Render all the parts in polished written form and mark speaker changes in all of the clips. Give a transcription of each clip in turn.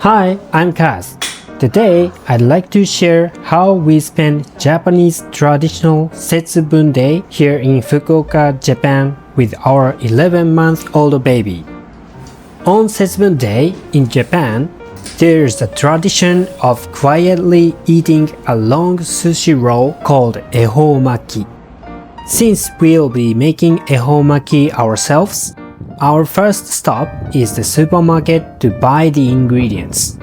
Speaker 1: Hi, I'm Kaz. Today, I'd like to share how we spend Japanese traditional Setsubun Day here in Fukuoka, Japan with our 11-month-old baby. On Setsubun Day in Japan, there's a tradition of quietly eating a long sushi roll called Ehomaki. Since we'll be making Ehomaki ourselves, our first stop is the supermarket to buy the ingredients.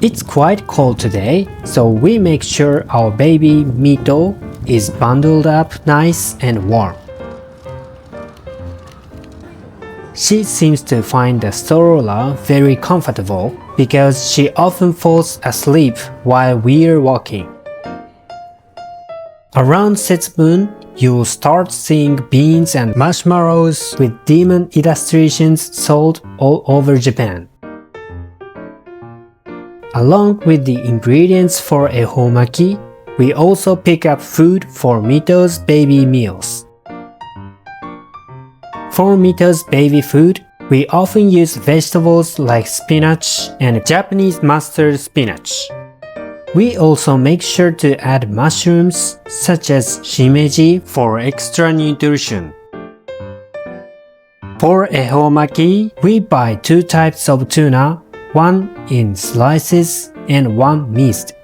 Speaker 1: It's quite cold today, so we make sure our baby Mito is bundled up nice and warm. She seems to find the stroller very comfortable because she often falls asleep while we're walking. Around Setsubun, you'll start seeing beans and marshmallows with demon illustrations sold all over Japan. Along with the ingredients for Ehomaki, we also pick up food for Mito's baby meals. For Mito's baby food, we often use vegetables like spinach and Japanese mustard spinach. We also make sure to add mushrooms such as shimeji for extra nutrition. For Ehomaki, we buy two types of tuna, one in slices and one minced.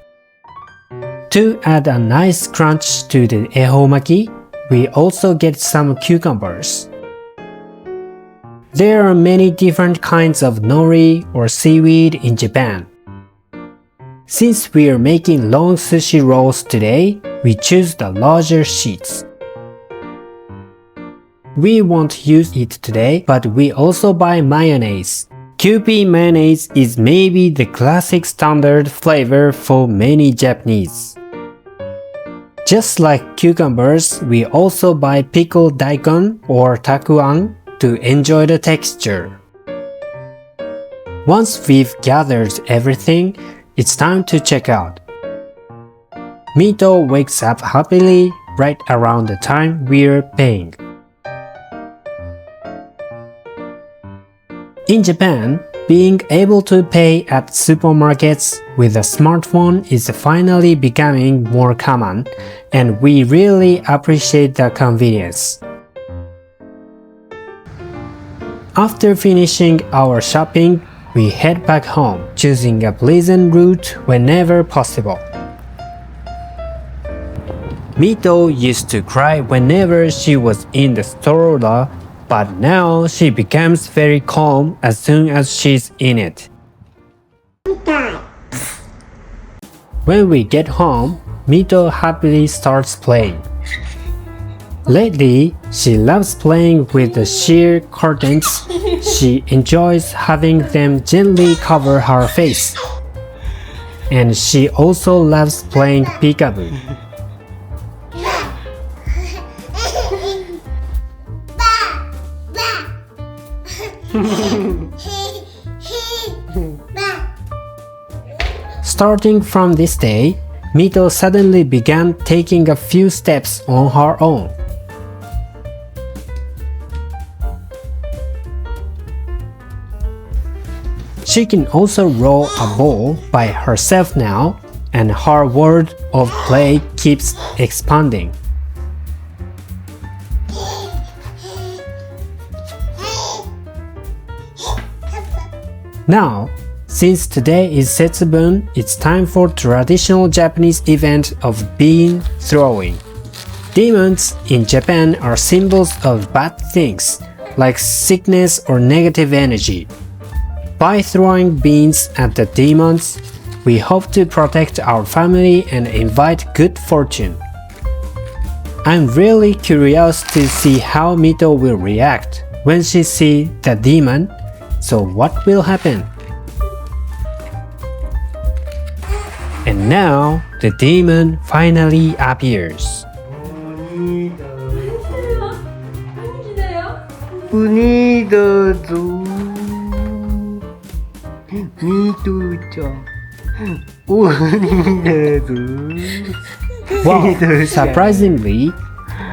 Speaker 1: To add a nice crunch to the Ehomaki, we also get some cucumbers. There are many different kinds of nori or seaweed in Japan. Since we are making long sushi rolls today, we choose the larger sheets. We won't use it today, but we also buy mayonnaise. Kewpie mayonnaise is maybe the classic standard flavor for many Japanese. Just like cucumbers, we also buy pickled daikon or takuan to enjoy the texture. Once we've gathered everything, it's time to check out. Mito wakes up happily right around the time we're paying. In Japan, being able to pay at supermarkets with a smartphone is finally becoming more common, and we really appreciate the convenience. After finishing our shopping, we head back home, choosing a pleasant route whenever possible. Mito used to cry whenever she was in the stroller, but now she becomes very calm as soon as she's in it. When we get home, Mito happily starts playing. Lately, she loves playing with the sheer curtains. She enjoys having them gently cover her face. And she also loves playing peekaboo. Starting from this day, Mito suddenly began taking a few steps on her own. She can also roll a ball by herself now, and her world of play keeps expanding. Now, since today is Setsubun, it's time for traditional Japanese event of bean throwing. Demons in Japan are symbols of bad things, like sickness or negative energy. By throwing beans at the demons, we hope to protect our family and invite good fortune. I'm really curious to see how Mito will react when she sees the demon, so what will happen? And now, the demon finally appears. Wow, surprisingly,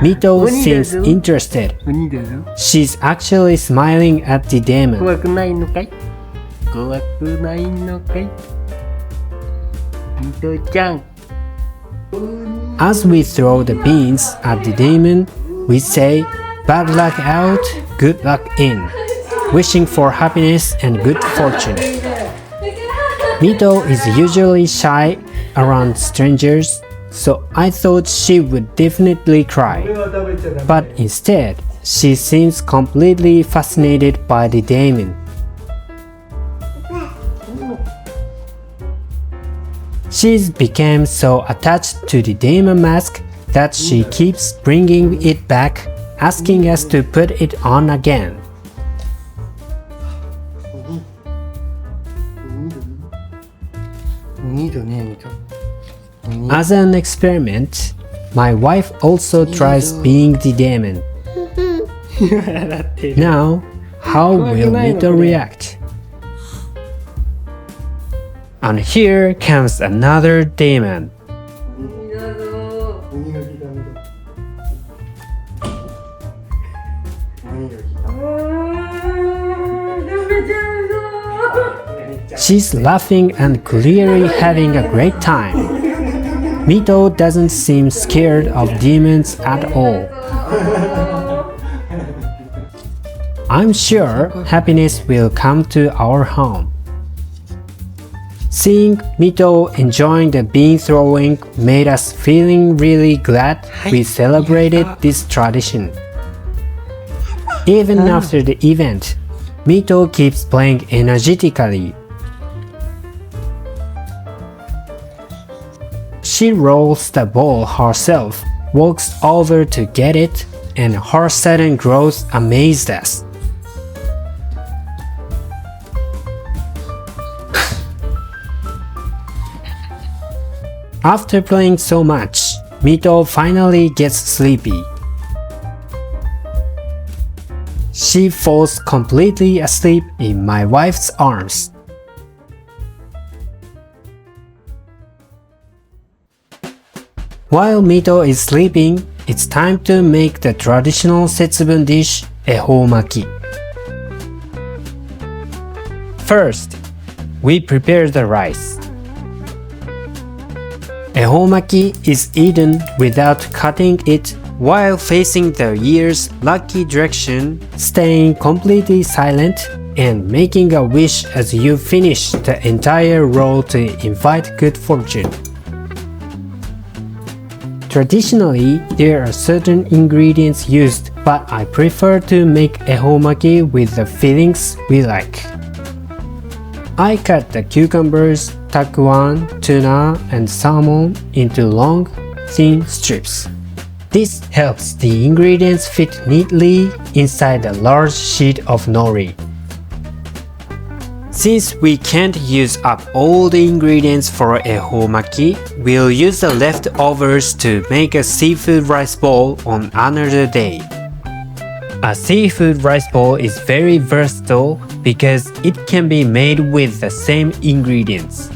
Speaker 1: Mito seems interested. She's actually smiling at the demon.
Speaker 2: 怖くないのかい？怖くないのかい？ミトちゃん。
Speaker 1: As we throw the beans at the demon, we say, "Bad luck out, good luck in," wishing for happiness and good fortune. Mito is usually shy around strangers, so I thought she would definitely cry. But instead, she seems completely fascinated by the demon. She's become so attached to the demon mask that she keeps bringing it back, asking us to put it on again. As an experiment, my wife also tries being the demon. Now, how will Mito react? And here comes another demon. She's laughing and clearly having a great time. Mito doesn't seem scared of demons at all. I'm sure happiness will come to our home. Seeing Mito enjoying the bean throwing made us feeling really glad we celebrated this tradition. Even after the event, Mito keeps playing energetically. She rolls the ball herself, walks over to get it, and her sudden growth amazed us. After playing so much, Mito finally gets sleepy. She falls completely asleep in my wife's arms. While Mito is sleeping, it's time to make the traditional Setsubun dish, Ehomaki. First, we prepare the rice. Ehomaki is eaten without cutting it while facing the ear's lucky direction, staying completely silent, and making a wish as you finish the entire roll to invite good fortune. Traditionally, there are certain ingredients used, but I prefer to make ehomaki with the fillings we like. I cut the cucumbers, takuan, tuna, and salmon into long, thin strips. This helps the ingredients fit neatly inside a large sheet of nori. Since we can't use up all the ingredients for ehomaki, we'll use the leftovers to make a seafood rice bowl on another day. A seafood rice bowl is very versatile because it can be made with the same ingredients.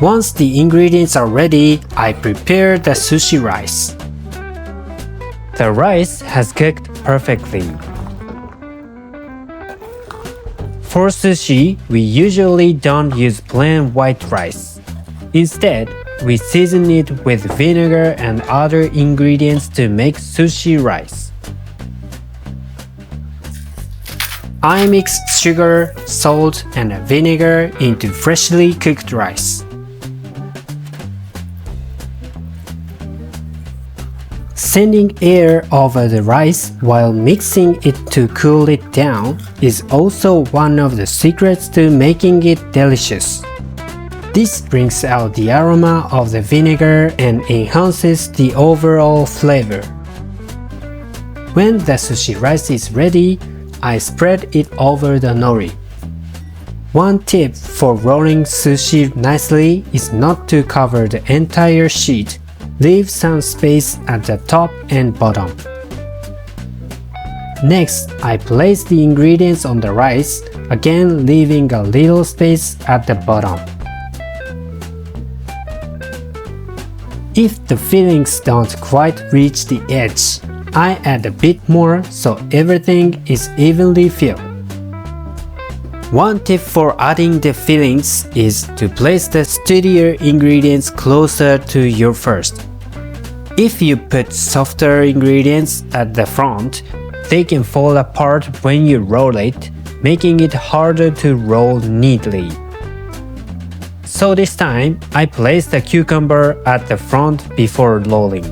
Speaker 1: Once the ingredients are ready, I prepare the sushi rice. The rice has cooked perfectly. For sushi, we usually don't use plain white rice. Instead, we season it with vinegar and other ingredients to make sushi rice. I mix sugar, salt, and vinegar into freshly cooked rice. Sending air over the rice while mixing it to cool it down is also one of the secrets to making it delicious. This brings out the aroma of the vinegar and enhances the overall flavor. When the sushi rice is ready, I spread it over the nori. One tip for rolling sushi nicely is not to cover the entire sheet. Leave some space at the top and bottom. Next, I place the ingredients on the rice, again leaving a little space at the bottom. If the fillings don't quite reach the edge, I add a bit more so everything is evenly filled. One tip for adding the fillings is to place the sturdier ingredients closer to your first. If you put softer ingredients at the front, they can fall apart when you roll it, making it harder to roll neatly. So this time, I placed the cucumber at the front before rolling.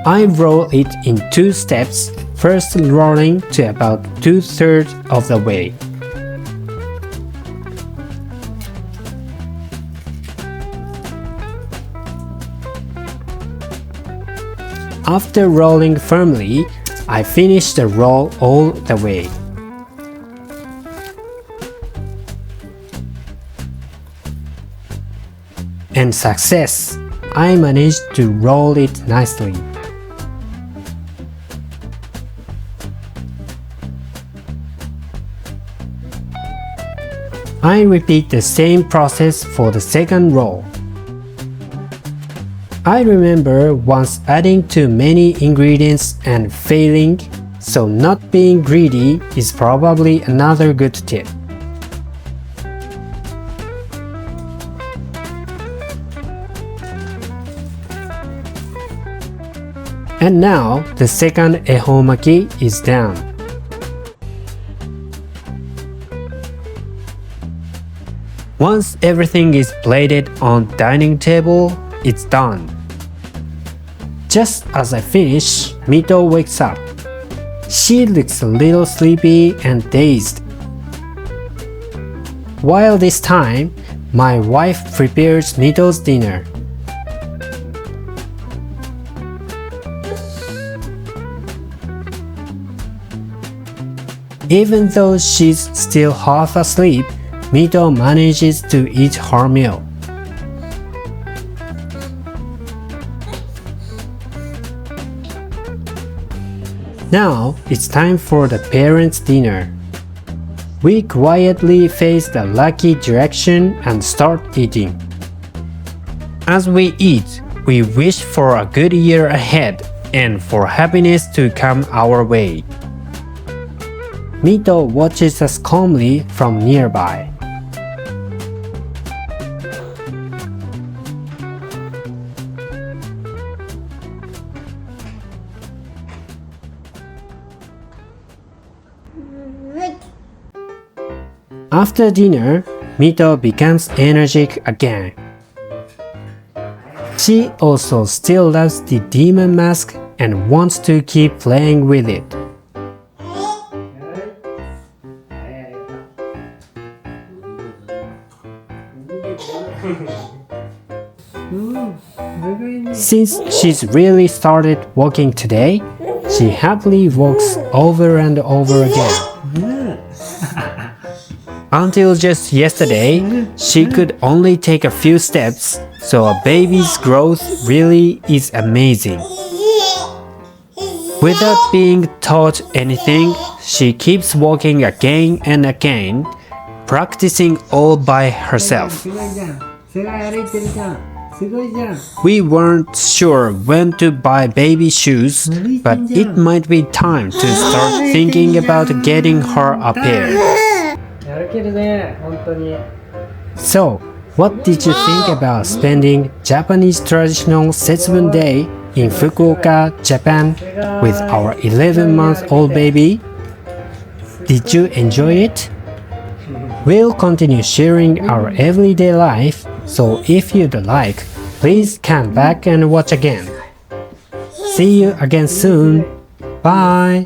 Speaker 1: I roll it in 2 steps, first rolling to about 2/3 of the way. After rolling firmly, I finish the roll all the way. And success! I managed to roll it nicely. I repeat the same process for the second roll. I remember once adding too many ingredients and failing, so not being greedy is probably another good tip. And now the second ehomaki is done. Once everything is plated on dining table, it's done. Just as I finish, Mito wakes up. She looks a little sleepy and dazed. While this time, my wife prepares Mito's dinner. Even though she's still half asleep, Mito manages to eat her meal. Now it's time for the parents' dinner. We quietly face the lucky direction and start eating. As we eat, we wish for a good year ahead and for happiness to come our way. Mito watches us calmly from nearby. After dinner, Mito becomes energetic again. She also still loves the demon mask and wants to keep playing with it. Since she's really started walking today, she happily walks over and over again. Until just yesterday, she could only take a few steps, so a baby's growth really is amazing. Without being taught anything, she keeps walking again and again, practicing all by herself. We weren't sure when to buy baby shoes, but it might be time to start thinking about getting her a pair. So, what did you think about spending Japanese traditional Setsubun Day in Fukuoka, Japan with our 11-month-old baby? Did you enjoy it? We'll continue sharing our everyday life, so if you'd like, please come back and watch again. See you again soon. Bye!